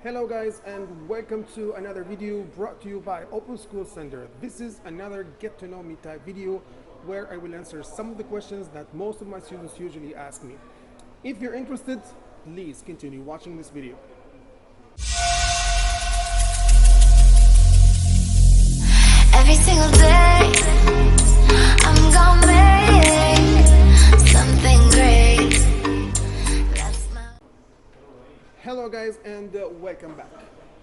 Hello guys, and welcome to another video brought to you by Open School Center. This is another get to know me type video where I will answer some of the questions that most of my students usually ask me. If you're interested, please continue watching this video. Every single day I'm gonna make something great. That's my... Hello guys, and welcome back.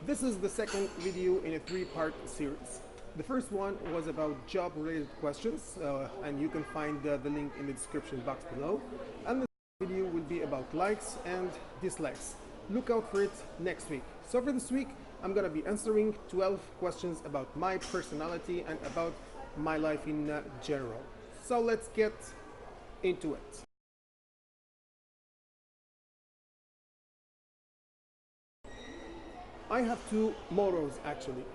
This is the second video in a three-part series. The first one was about job related questions, and you can find the link in the description box below. And the video will be about likes and dislikes. Look out for it next week. So for this week, I'm gonna be answering 12 questions about my personality and about my life in general. So let's get into it. I have two mottos actually.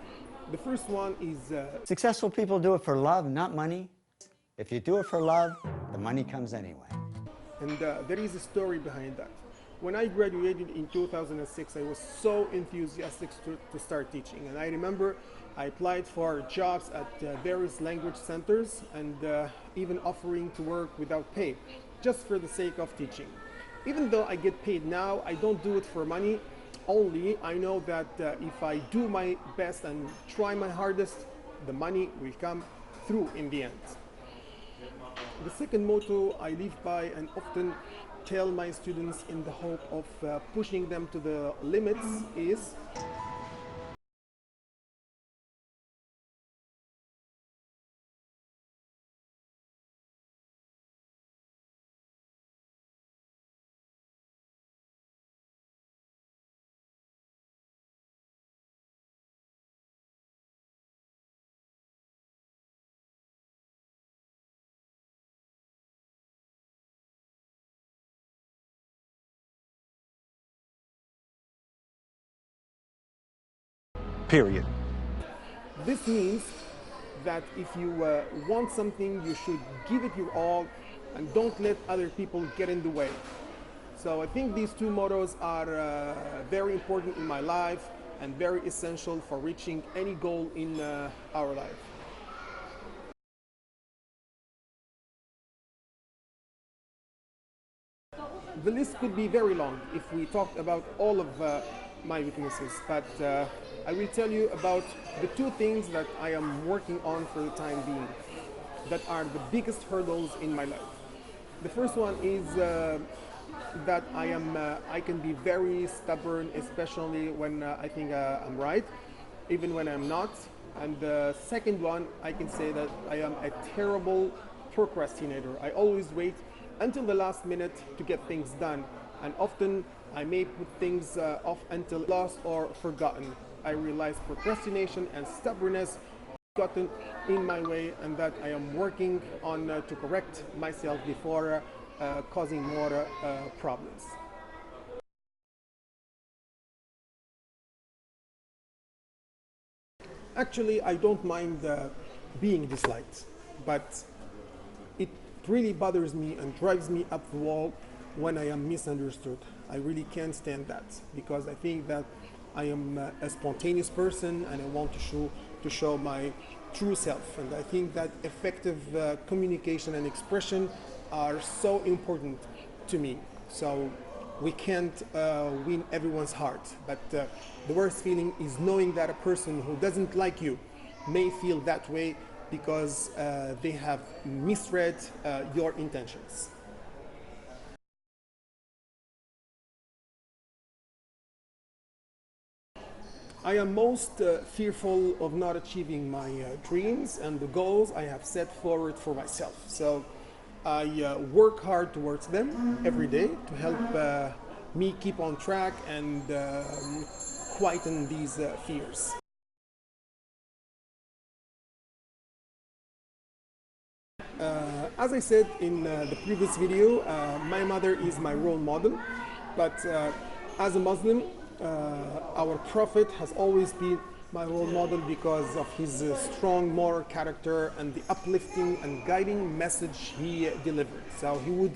The first one is Successful people do it for love, not money. If you do it for love, the money comes anyway. and there is a story behind that. When I graduated in 2006, I was so enthusiastic to start teaching. And I remember I applied for jobs at various language centers and even offering to work without pay, just for the sake of teaching. Even though I get paid now, I don't do it for money. Only I know that if I do my best and try my hardest, the money will come through in the end. The second motto I live by and often tell my students in the hope of pushing them to the limits is Period. this means that if you want something, you should give it your all and don't let other people get in the way. So I think these two mottos are very important in my life and very essential for reaching any goal in our life. The list could be very long if we talked about all of my weaknesses, but I will tell you about the two things that I am working on for the time being that are the biggest hurdles in my life. The first one is that I can be very stubborn, especially when I think I'm right, even when I'm not. And the second one, I can say that I am a terrible procrastinator. I always wait until the last minute to get things done, and often I may put things off until lost or forgotten. I realize procrastination and stubbornness gotten in my way, and that I am working on to correct myself before causing more problems. Actually, I don't mind being disliked, but it really bothers me and drives me up the wall when I am misunderstood. I really can't stand that because I think that I am a spontaneous person and I want to show my true self. And I think that effective communication and expression are so important to me. So we can't win everyone's heart, but the worst feeling is knowing that a person who doesn't like you may feel that way because they have misread your intentions. I am most fearful of not achieving my dreams and the goals I have set forward for myself. So I work hard towards them every day to help me keep on track and quieten these fears. As I said in the previous video, my mother is my role model, but as a Muslim, our Prophet has always been my role model because of his strong moral character and the uplifting and guiding message he delivered. So he would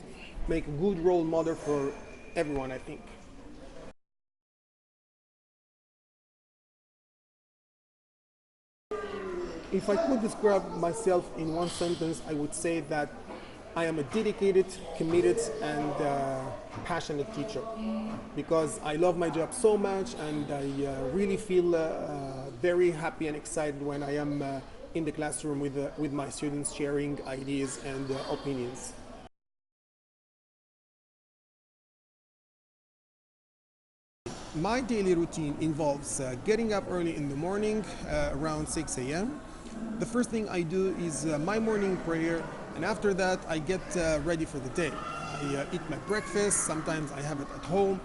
make a good role model for everyone, I think. If I could describe myself in one sentence, I would say that I am a dedicated, committed, and passionate teacher because I love my job so much, and I really feel very happy and excited when I am in the classroom with my students, sharing ideas and opinions. My daily routine involves getting up early in the morning, around 6 a.m. The first thing I do is my morning prayer, and after that I get ready for the day. I eat my breakfast. Sometimes I have it at home,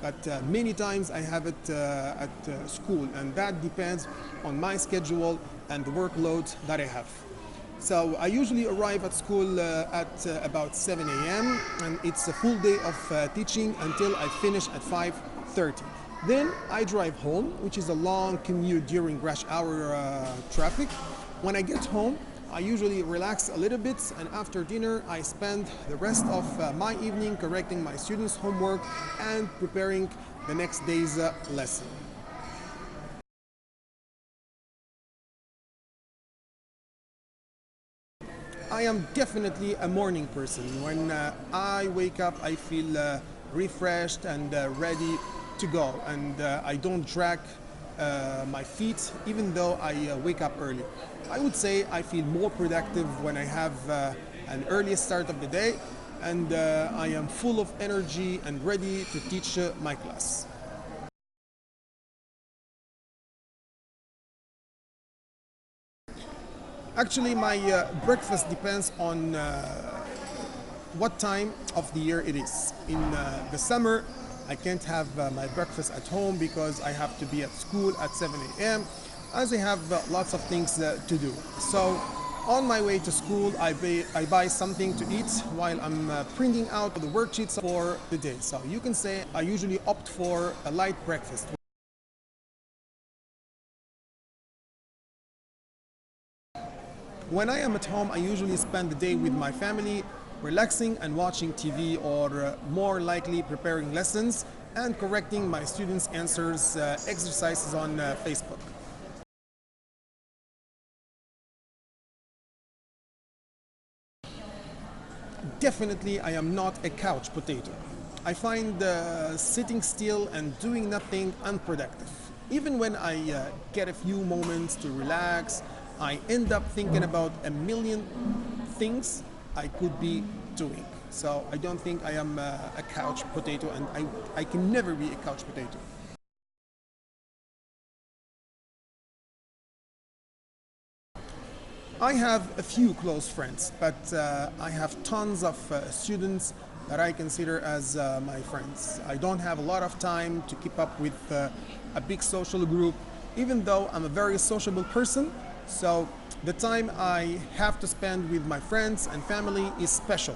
but many times I have it at school, and that depends on my schedule and the workload that I have. So I usually arrive at school at about 7 a.m. and it's a full day of teaching until I finish at 5:30. Then I drive home, which is a long commute during rush hour traffic. When I get home, I usually relax a little bit, and after dinner I spend the rest of my evening correcting my students' homework and preparing the next day's lesson. I am definitely a morning person. When I wake up, I feel refreshed and ready to go, and I don't drag my feet even though I wake up early. I would say I feel more productive when I have an early start of the day, and I am full of energy and ready to teach my class. Actually, my breakfast depends on what time of the year it is. In the summer, I can't have my breakfast at home because I have to be at school at 7 a.m. as I have lots of things to do. So on my way to school, I buy something to eat while I'm printing out the worksheets for the day. So you can say I usually opt for a light breakfast. When I am at home, I usually spend the day with my family, relaxing and watching TV, or more likely preparing lessons and correcting my students' answers exercises on Facebook. Definitely, I am not a couch potato. I find sitting still and doing nothing unproductive. Even when I get a few moments to relax, I end up thinking about a million things I could be doing. So I don't think I am a couch potato, and I can never be a couch potato. I have a few close friends, but I have tons of students that I consider as my friends. I don't have a lot of time to keep up with a big social group, even though I'm a very sociable person. So the time I have to spend with my friends and family is special.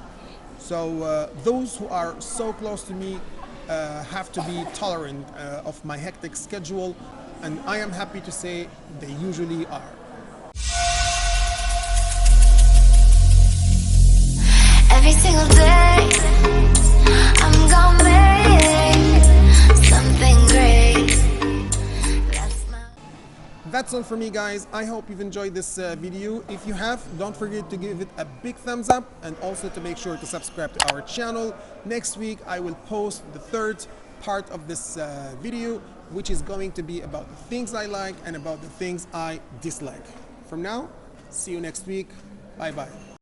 So those who are so close to me have to be tolerant of my hectic schedule, and I am happy to say they usually are. Every single day, I'm gonna make something great. That's all for me, guys. I hope you've enjoyed this video. If you have, don't forget to give it a big thumbs up, and also to make sure to subscribe to our channel. Next week I will post the third part of this video, which is going to be about the things I like and about the things I dislike. From now, see you next week. Bye bye.